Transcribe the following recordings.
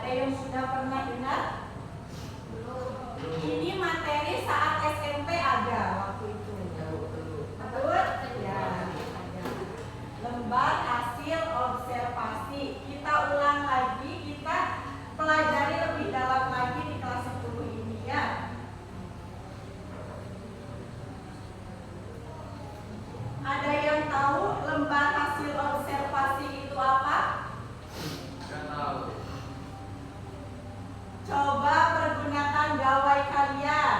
Ada yang sudah pernah dengar? Ini materi saat SMP ada waktu itu. Betul? Ya, ada. Lembar hasil observasi. Kita ulang lagi, kita pelajari lebih dalam lagi di kelas 10 ini ya. Ada yang tahu lembar hasil observasi itu apa? Coba pergunakan gawai kalian.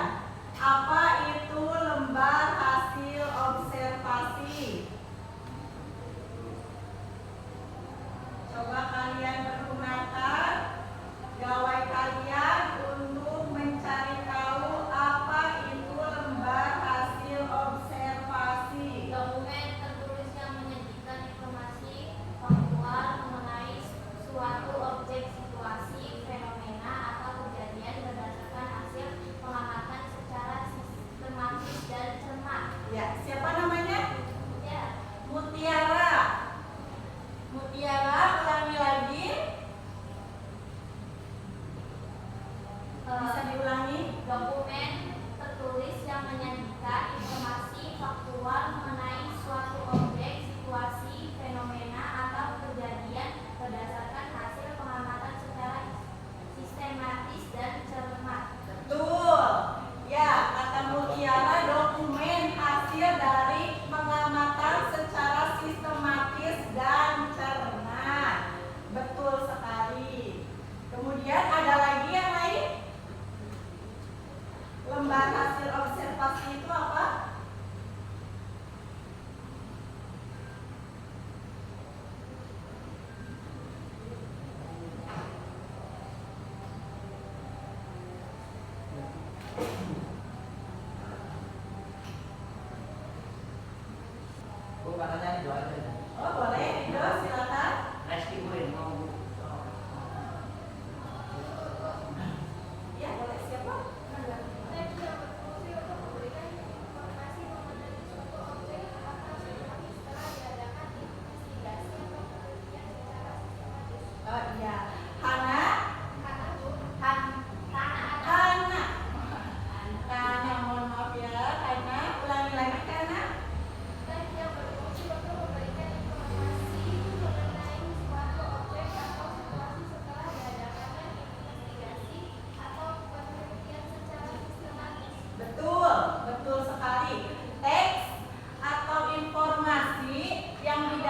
Apa itu lembar hasil observasi?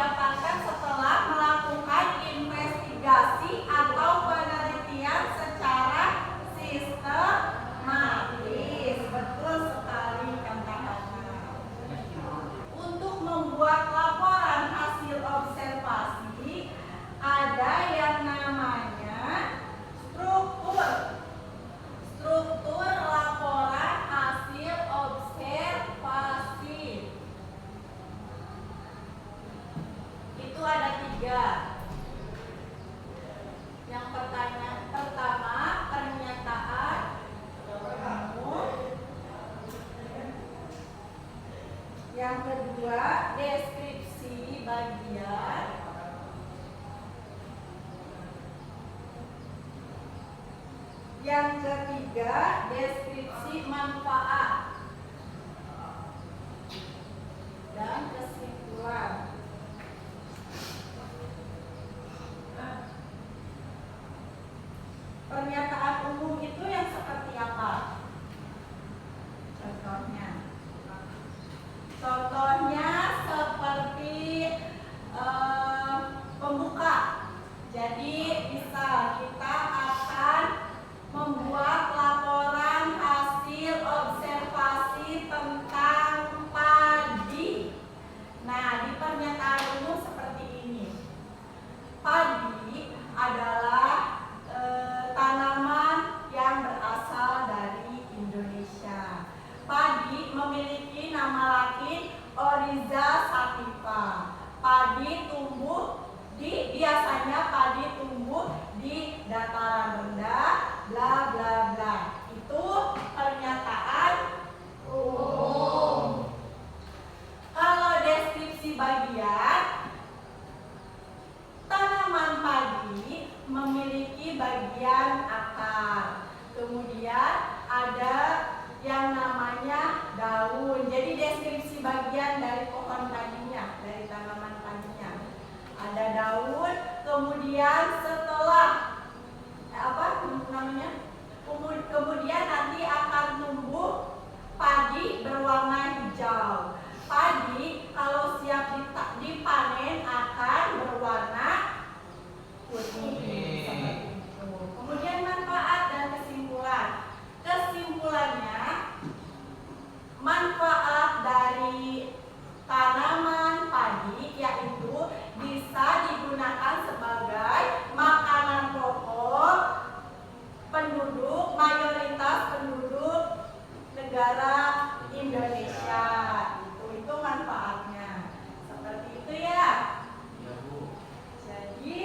didapatkan setelah melakukan investigasi atau penelitian secara sistematis. Betul sekali kata-kata. Untuk membuat laporan hasil observasi ada yang namanya struktur laporan hasil observasi. Itu ada 3. Yang pertama pernyataan umum, yang kedua deskripsi bagian, yang ketiga deskripsi manfaat dan kesimpulan. Pernyataan umum itu yang seperti apa? Contohnya seperti pembuka. Jadi bisa kita akan membuat laporan hasil observasi tentang padi. Nah, di pernyataan umum seperti ini. Padi adalah tanaman yang berasal dari Indonesia. Padi memiliki nama latin Oryza sativa. Biasanya padi tumbuh di dataran rendah, bla bla bla. Itu pernyataan umum. Kalau deskripsi bagian, tanaman padi memiliki bagian akar. Kemudian ada yang namanya daun. Jadi deskripsi bagian dari pohon padinya, dari tanaman padinya. Ada daun, kemudian setelah kemudian nanti akan tumbuh padi berwarna hijau. Padi kalau siap dipanen akan berwarna putih. Seperti itu. Kemudian manfaat dan kesimpulan. Kesimpulannya, manfaat dari tanaman padi yaitu bisa digunakan sebagai makanan pokok mayoritas penduduk negara Indonesia. Itu manfaatnya. Seperti itu ya. Jadi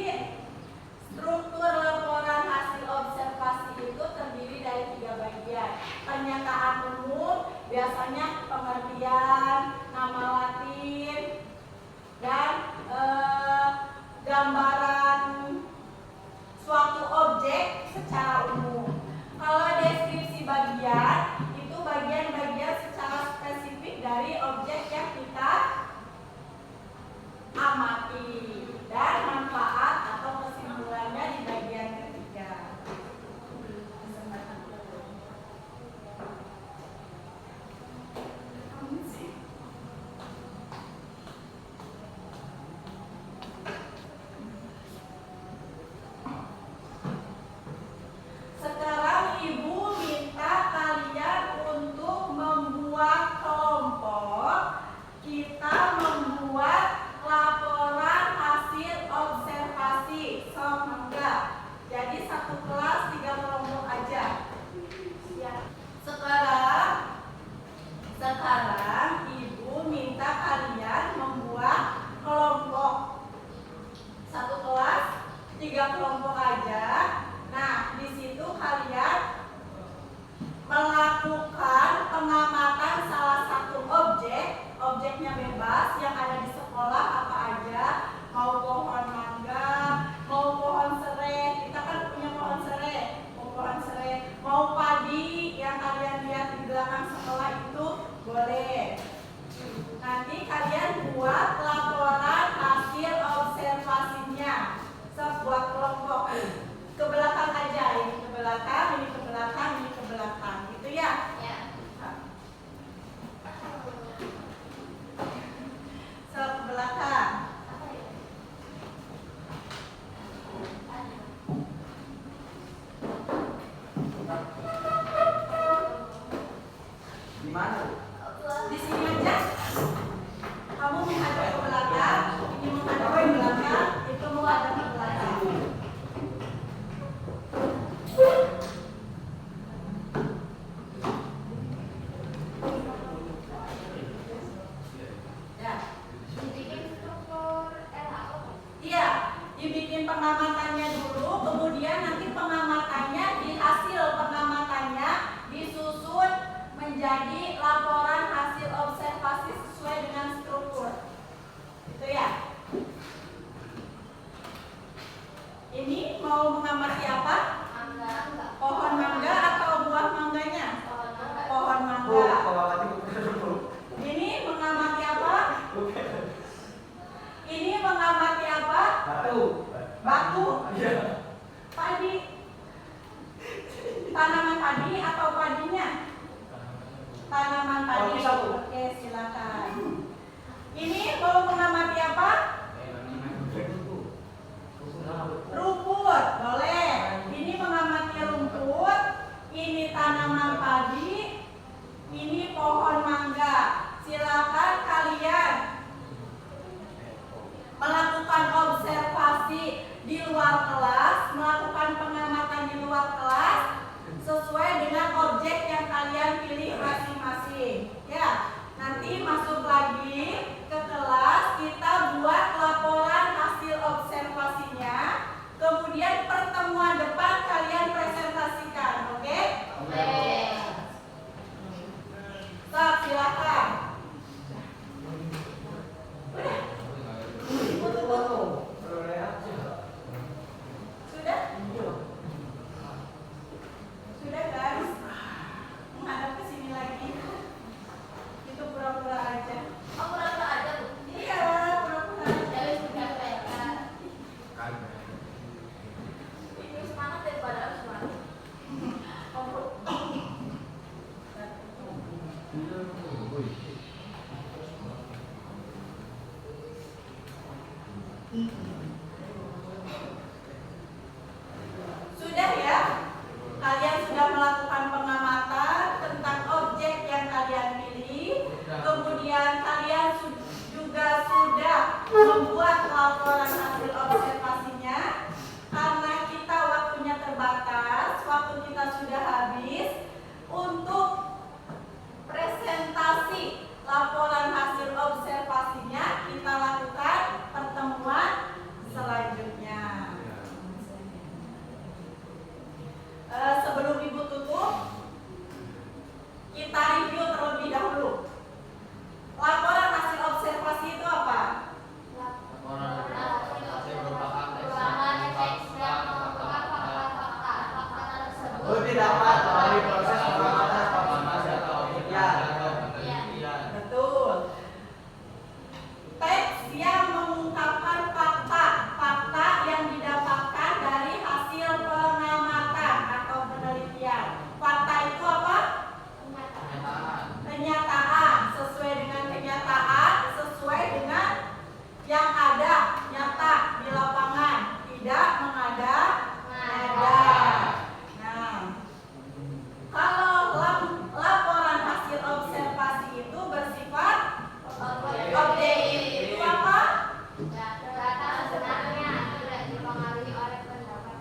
struktur laporan hasil observasi itu terdiri dari 3 bagian. Pernyataan umum, biasanya pengertian, nama latin, dan gambaran suatu objek secara umum. Kalau deskripsi bagian, itu bagian-bagian secara spesifik dari objek yang kita amati, dan manfaat atau kesimpulannya di bagian ketiga. Sekarang Ibu minta kalian untuk membuat kelompok. Kita membuat laporan hasil bikin pengamatannya dulu, kemudian nanti pengamatannya di hasil pengamatannya disusun menjadi laporan hasil observasi sesuai dengan struktur. Itu ya. Ini mau mengamati apa? Pohon mangga atau buah mangganya? Pohon mangga. Ini mengamati apa? Ini mengamati apa? Batu. Padi. Tanaman padi atau padinya? Tanaman padi. Oke, silakan. Ini mau mengamati apa? Rumput, boleh. Ini mengamati rumput. Ini tanaman padi. Ini pohon mangga. Silakan kalian melakukan observasi di luar kelas, melakukan pengamatan di luar kelas sesuai dengan objek yang kalian pilih masing-masing. Ya, nanti masuk lagi ke kelas, kita buat laporan hasil observasinya. Kemudian pertemuan depan kalian presentasikan, oke? Oke. Silakan. Udah? Sudah guys? Menghadap ke sini lagi. Itu pura-pura aja. Oh, pura-pura aja, Bu? Iya, pura-pura aja. Ini semangat daripada harus semangat. Sudah ya? Kalian sudah melakukan pengamatan tentang objek yang kalian pilih. Kemudian kalian juga sudah membuat laporan hasil observasinya. Karena kita waktunya terbatas, waktu kita sudah habis. Untuk presentasi laporan hasil observasinya kita lakukan pertemuan selanjutnya. Sebelum Ibu tutup, kita review terlebih dahulu. Laporan hasil observasi itu apa? Dapat melalui proses pengamatan Betul. Teks yang mengungkapkan fakta yang didapatkan dari hasil pengamatan atau penelitian. Fakta itu apa? Kenyataan. Sesuai dengan kenyataan, sesuai dengan yang ada, nyata di lapangan, tidak mengada-ngada. Nah, kalau laporan hasil observasi itu bersifat objektif. Itu apa? Data sebenarnya tidak dipengaruhi oleh pendapat.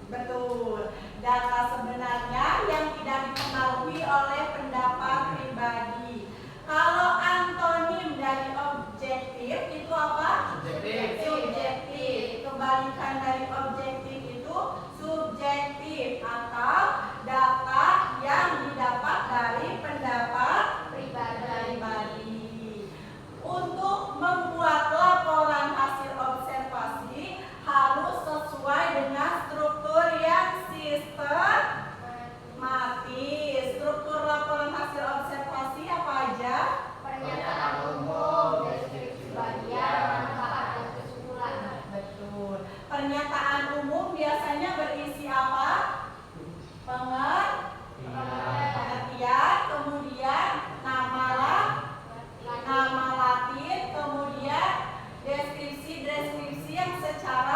Betul. Data sebenarnya yang tidak dipengaruhi oleh pendapat pribadi. Kalau antonim dari objektif itu apa? Subjektif. Kebalikan dari objektif itu subjektif atau data yang didapat dari pendapat pribadi. Untuk membuat laporan hasil observasi harus sesuai dengan struktur yang sistematis. Struktur laporan hasil observasi apa aja? Pernyataan umum, deskripsi bagian, manfaat dan kesimpulan. Betul. Pernyataan umum biasanya berisi apa? Pengertian, kemudian nama Latin, kemudian deskripsi yang secara